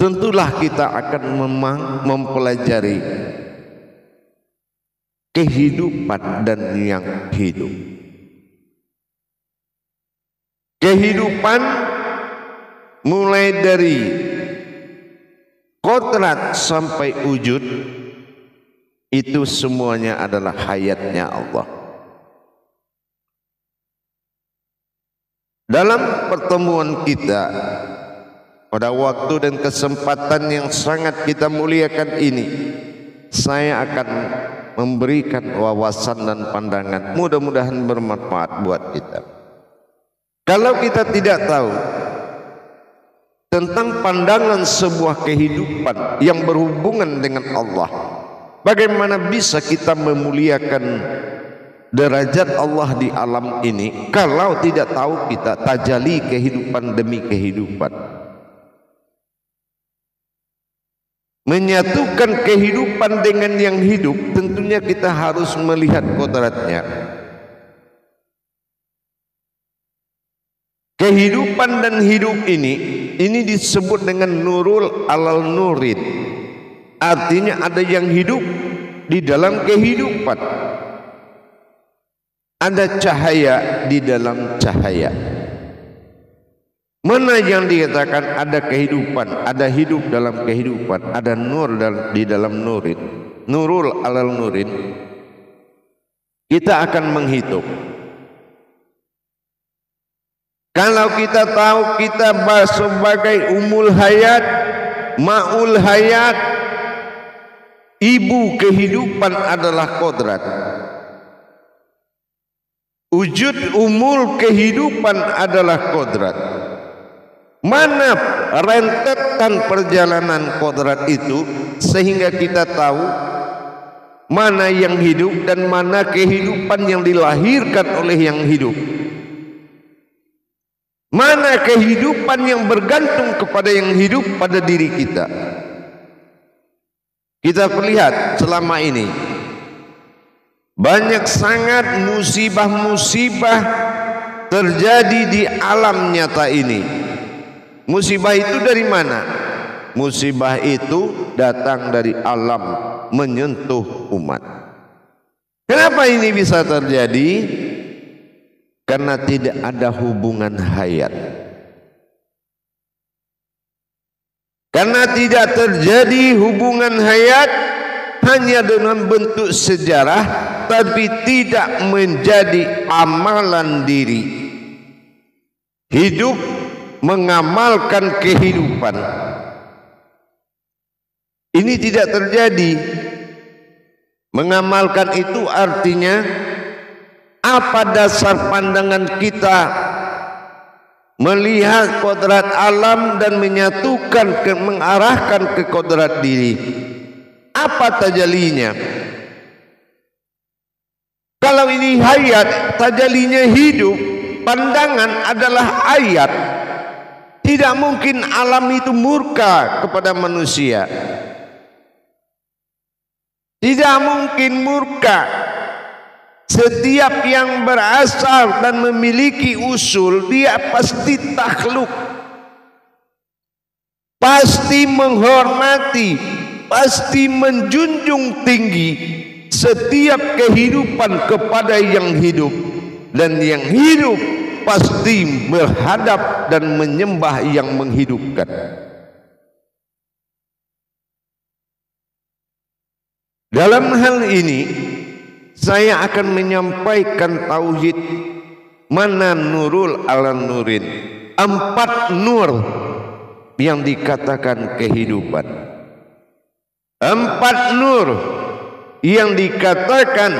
tentulah kita akan mempelajari kehidupan dan yang hidup. Kehidupan mulai dari kodrat sampai wujud, itu semuanya adalah hayatnya Allah. Dalam pertemuan kita pada waktu dan kesempatan yang sangat kita muliakan ini, saya akan memberikan wawasan dan pandangan, mudah-mudahan bermanfaat buat kita. Kalau kita tidak tahu tentang pandangan sebuah kehidupan yang berhubungan dengan Allah, bagaimana bisa kita memuliakan derajat Allah di alam ini kalau tidak tahu kita tajalli kehidupan demi kehidupan? Menyatukan kehidupan dengan yang hidup, tentunya kita harus melihat kodratnya. Kehidupan dan hidup ini disebut dengan nurul alal nurin. Artinya ada yang hidup di dalam kehidupan, ada cahaya di dalam cahaya. Mana yang dikatakan ada kehidupan, ada hidup dalam kehidupan, ada nur di dalam nurin, nurul alal nurin. Kita akan menghitung. Kalau kita tahu kita sebagai umul hayat, ma'ul hayat, ibu kehidupan adalah kodrat. Wujud umul kehidupan adalah kodrat. Mana rentetan perjalanan kodrat itu sehingga kita tahu mana yang hidup dan mana kehidupan yang dilahirkan oleh yang hidup. Mana kehidupan yang bergantung kepada yang hidup pada diri kita. Kita perlihat selama ini banyak sangat musibah-musibah terjadi di alam nyata ini. Musibah itu dari mana? Musibah itu datang dari alam menyentuh umat. Kenapa ini bisa terjadi? Karena tidak ada hubungan hayat. Karena tidak terjadi hubungan hayat hanya dengan bentuk sejarah, tapi tidak menjadi amalan diri. Hidup mengamalkan kehidupan. Ini tidak terjadi. Mengamalkan itu artinya apa dasar pandangan kita melihat kodrat alam dan menyatukan, mengarahkan ke kodrat diri? Apa tajalinya? Kalau ini hayat, tajalinya hidup, pandangan adalah ayat. Tidak mungkin alam itu murka kepada manusia. Tidak mungkin murka. Setiap yang berasal dan memiliki usul, dia pasti takhluk, pasti menghormati, pasti menjunjung tinggi setiap kehidupan kepada yang hidup, dan yang hidup pasti berhadap dan menyembah yang menghidupkan. Dalam hal ini saya akan menyampaikan tauhid, mana nurul ala nurin, 4 nur yang dikatakan kehidupan, 4 nur yang dikatakan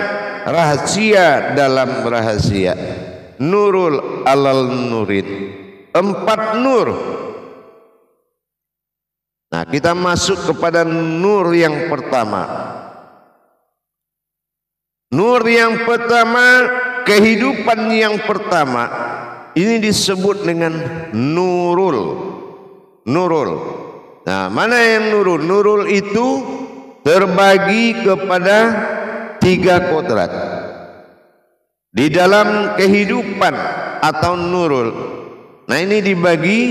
rahasia dalam rahasia, nurul alal nurin, 4 nur. Nah, kita masuk kepada nur yang pertama. Nur yang pertama, kehidupan yang pertama, ini disebut dengan nurul. Nurul. Nah, mana yang nurul? Nurul itu terbagi kepada 3 kodrat. Di dalam kehidupan atau nurul. Nah, ini dibagi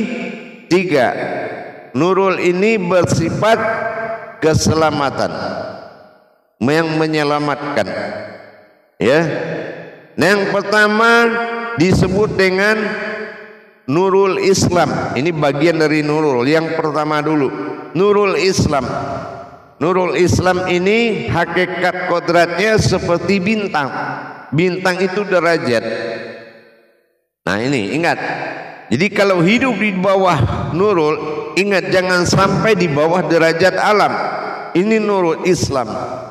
3. Nurul ini bersifat keselamatan, yang menyelamatkan. Ya. Yang pertama disebut dengan Nurul Islam. Ini bagian dari Nurul. Yang pertama dulu, Nurul Islam. Nurul Islam ini hakikat kodratnya seperti bintang. Bintang itu derajat. Nah ini ingat. Jadi kalau hidup di bawah Nurul, ingat jangan sampai di bawah derajat alam. Ini Nurul Islam.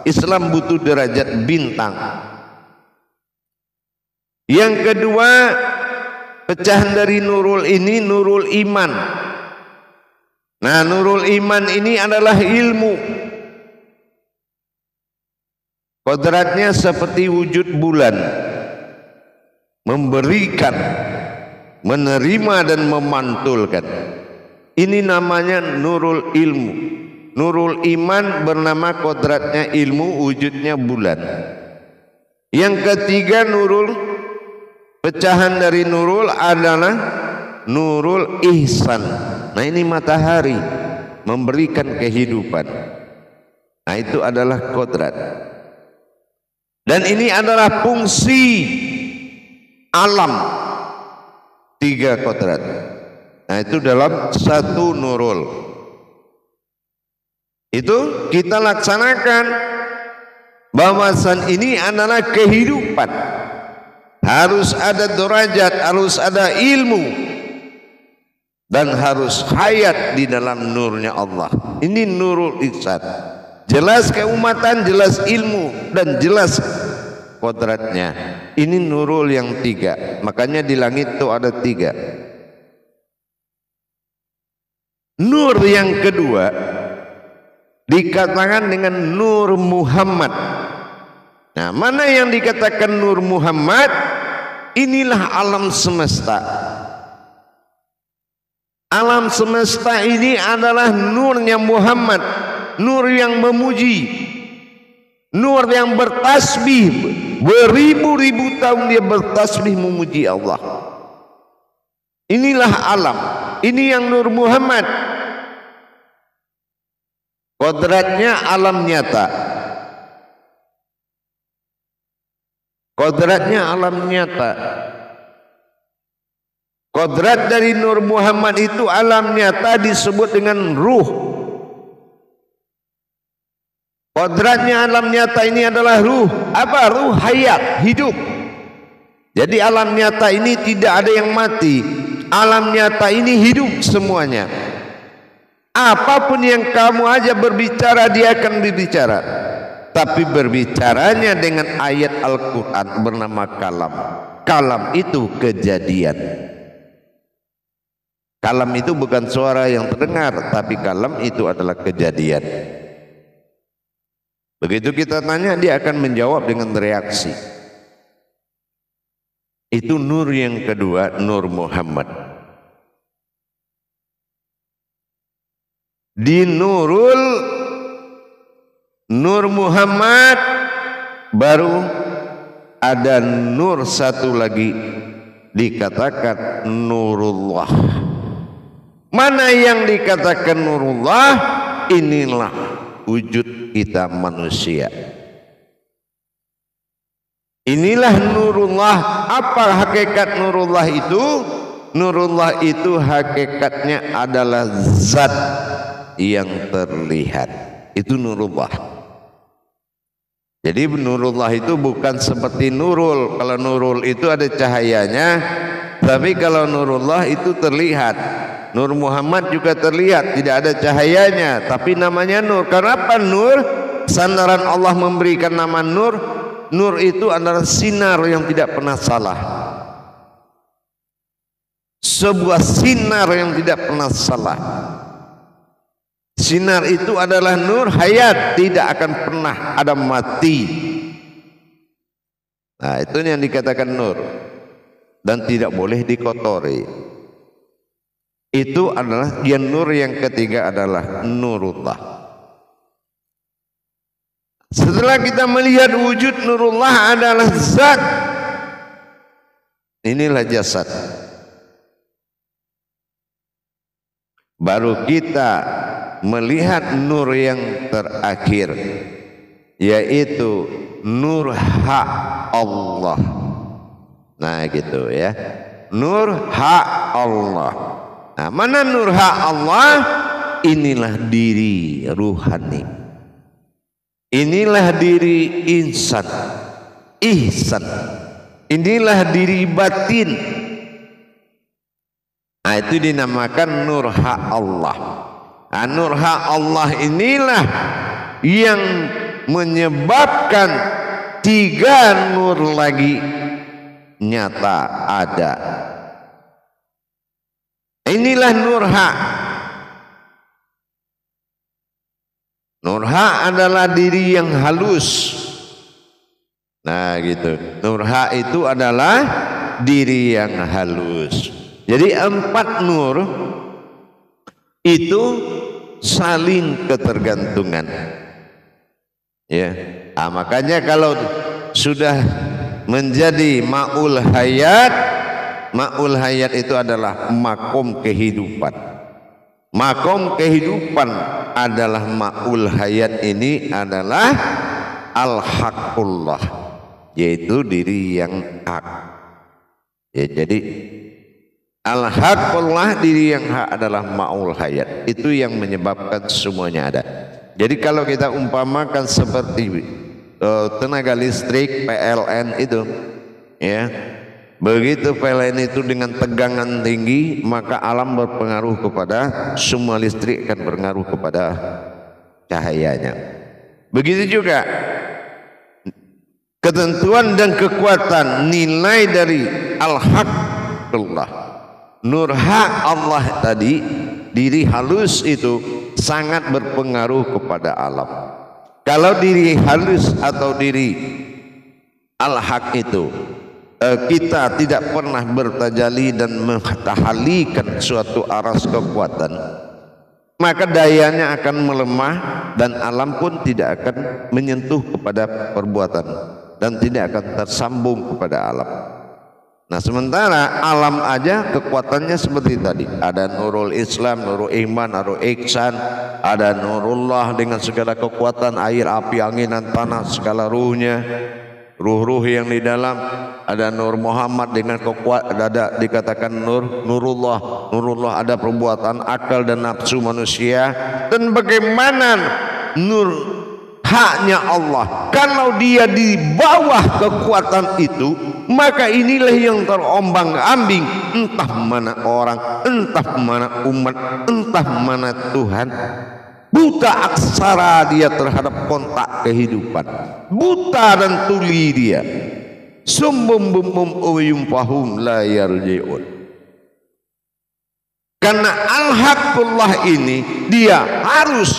Islam butuh derajat bintang. Yang kedua, pecahan dari Nurul ini Nurul Iman. Nah, Nurul Iman ini adalah ilmu. Kodratnya seperti wujud bulan, memberikan, menerima dan memantulkan. Ini namanya Nurul Ilmu. Nurul Iman bernama kodratnya ilmu, wujudnya bulan. Yang ketiga Nurul, pecahan dari Nurul adalah Nurul Ihsan. Nah ini matahari, memberikan kehidupan. Nah itu adalah kodrat. Dan ini adalah fungsi alam, 3 kodrat. Nah itu dalam satu Nurul. Itu kita laksanakan. Bahwasan ini adalah kehidupan. Harus ada derajat, harus ada ilmu, dan harus hayat di dalam nurnya Allah. Ini Nurul Ihsan. Jelas keumatan, jelas ilmu, dan jelas kodratnya. Ini Nurul yang 3. Makanya di langit itu ada 3. Nur yang kedua dikatakan dengan Nur Muhammad. Nah, mana yang dikatakan Nur Muhammad? Inilah alam semesta. Alam semesta ini adalah nurnya Muhammad. Nur yang memuji, nur yang bertasbih, beribu-ribu tahun dia bertasbih memuji Allah. Inilah alam, ini yang Nur Muhammad. Kodratnya alam nyata. Kodratnya alam nyata. Kodrat dari Nur Muhammad itu alam nyata disebut dengan ruh. Kodratnya alam nyata ini adalah ruh. Apa? Ruh hayat, hidup. Jadi alam nyata ini tidak ada yang mati. Alam nyata ini hidup semuanya. Apapun yang kamu aja berbicara, dia akan berbicara. Tapi berbicaranya dengan ayat Al-Quran bernama kalam. Kalam itu kejadian. Kalam itu bukan suara yang terdengar, tapi kalam itu adalah kejadian. Begitu kita tanya, dia akan menjawab dengan reaksi. Itu nur yang kedua, Nur Muhammad. Di Nur Muhammad baru ada nur satu lagi, dikatakan Nurullah. Mana yang dikatakan Nurullah? Inilah wujud kita manusia. Inilah Nurullah. Apa hakikat Nurullah itu? Nurullah itu hakikatnya adalah zat yang terlihat. Itu Nurullah. Jadi Nurullah itu bukan seperti Nurul. Kalau Nurul itu ada cahayanya, tapi kalau Nurullah itu terlihat. Nur Muhammad juga terlihat, tidak ada cahayanya, tapi namanya Nur. Kenapa Nur? Sandaran Allah memberikan nama Nur. Nur itu adalah sinar yang tidak pernah salah. Sebuah sinar yang tidak pernah salah. Sinar itu adalah nur hayat, tidak akan pernah ada mati. Nah, itu yang dikatakan nur, dan tidak boleh dikotori. Itu adalah yang nur yang ketiga adalah Nurullah. Setelah kita melihat wujud Nurullah adalah zat, inilah jasad. baru kita melihat nur yang terakhir, yaitu nur hak Allah. Nah gitu ya, nur hak Allah. Nah, mana nur hak Allah? Inilah diri ruhani, inilah diri insan, ihsan, inilah diri batin. Nah, itu dinamakan nur hak Allah. Nah, nur hak Allah inilah yang menyebabkan tiga nur lagi nyata ada. Inilah nur hak. Nur hak adalah diri yang halus. Nah gitu, nur hak itu adalah diri yang halus. Jadi 4 nur itu saling ketergantungan. Ya, nah, makanya kalau sudah menjadi ma'ul hayat itu adalah makom kehidupan. Makom kehidupan adalah ma'ul hayat, ini adalah al-haqqullah, yaitu diri yang hak. Ya, jadi al-haqqullah, diri yang hak adalah ma'ul hayat. Itu yang menyebabkan semuanya ada. Jadi kalau kita umpamakan seperti tenaga listrik PLN itu, ya, begitu PLN itu dengan tegangan tinggi, maka alam berpengaruh kepada semua listrik, akan berpengaruh kepada cahayanya. Begitu juga ketentuan dan kekuatan nilai dari al-haqqullah, nur hak Allah tadi, diri halus itu sangat berpengaruh kepada alam. Kalau diri halus atau diri al-haq itu kita tidak pernah bertajali dan mentahalikan suatu aras kekuatan, maka dayanya akan melemah dan alam pun tidak akan menyentuh kepada perbuatan dan tidak akan tersambung kepada alam. Nah, sementara alam aja kekuatannya seperti tadi, ada nurul Islam, nurul iman, nurul ihsan, ada nurullah dengan segala kekuatan air, api, angin dan tanah, segala ruhnya, ruh-ruh yang di dalam. Ada nur Muhammad dengan kekuatan, ada dikatakan nurullah ada perbuatan akal dan nafsu manusia. Dan bagaimana nur haknya Allah, kalau dia di bawah kekuatan itu, maka inilah yang terombang-ambing, entah mana orang, entah mana umat, entah mana Tuhan. Buta aksara dia terhadap kontak kehidupan, buta dan tuli dia, sumbum bumum uyum fahum la yarji'un. Karena al-haqqullah ini dia harus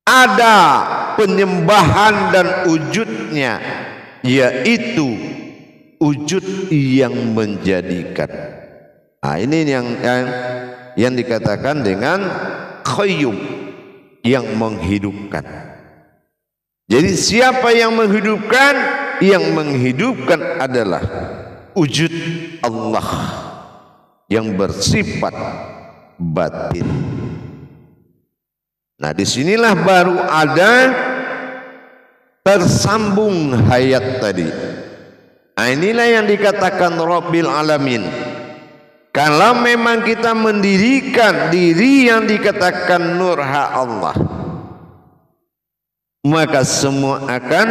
ada penyembahan dan wujudnya, yaitu wujud yang menjadikan. Nah, ini yang dikatakan dengan qayyum, yang menghidupkan. Jadi siapa yang menghidupkan? Yang menghidupkan adalah wujud Allah yang bersifat batin. Nah, disinilah baru ada tersambung hayat tadi. Nah, inilah yang dikatakan Rabbil Alamin. Kalau memang kita mendirikan diri yang dikatakan nur hak Allah, maka semua akan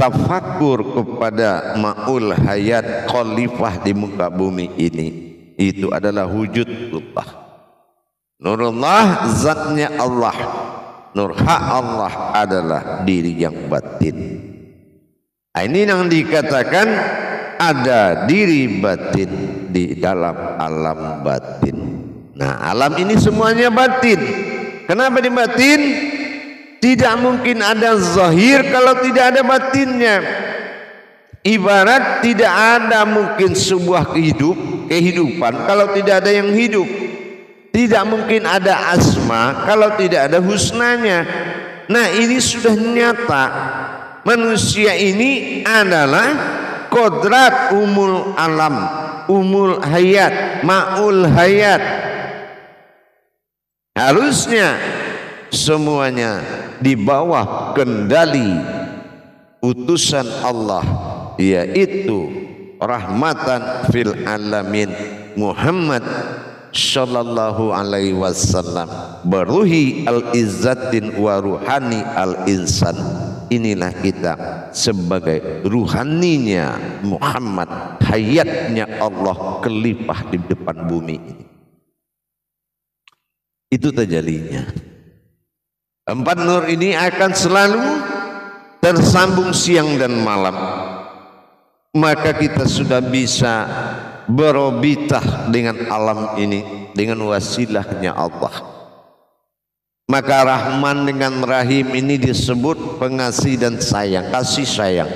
tafakur kepada ma'ul hayat khalifah di muka bumi ini. Itu adalah wujudullah. Nurullah zatnya Allah, nur hak Allah adalah diri yang batin. Ini yang dikatakan ada diri batin di dalam alam batin. Nah, alam ini semuanya batin. Kenapa di batin? Tidak mungkin ada zahir kalau tidak ada batinnya. Ibarat tidak ada mungkin sebuah kehidupan kalau tidak ada yang hidup. Tidak mungkin ada asma kalau tidak ada husnanya. Nah, ini sudah nyata. Manusia ini adalah kodrat umul alam, umul hayat, ma'ul hayat. Harusnya semuanya di bawah kendali utusan Allah, yaitu rahmatan fil alamin Muhammad sallallahu alaihi wasallam, beruhi al-izzatin wa ruhani al-insan. Inilah kita sebagai ruhaninya Muhammad, hayatnya Allah kelipah di depan bumi ini. Itu tajalinya. 4 nur ini akan selalu tersambung siang dan malam. Maka kita sudah bisa berobitah dengan alam ini dengan wasilahnya Allah. Maka Rahman dengan Rahim ini disebut pengasih dan sayang, kasih sayang.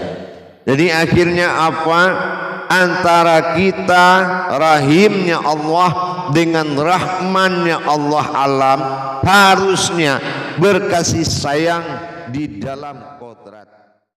Jadi akhirnya apa? Antara kita rahimnya Allah dengan rahmannya Allah alam harusnya berkasih sayang di dalam kodrat.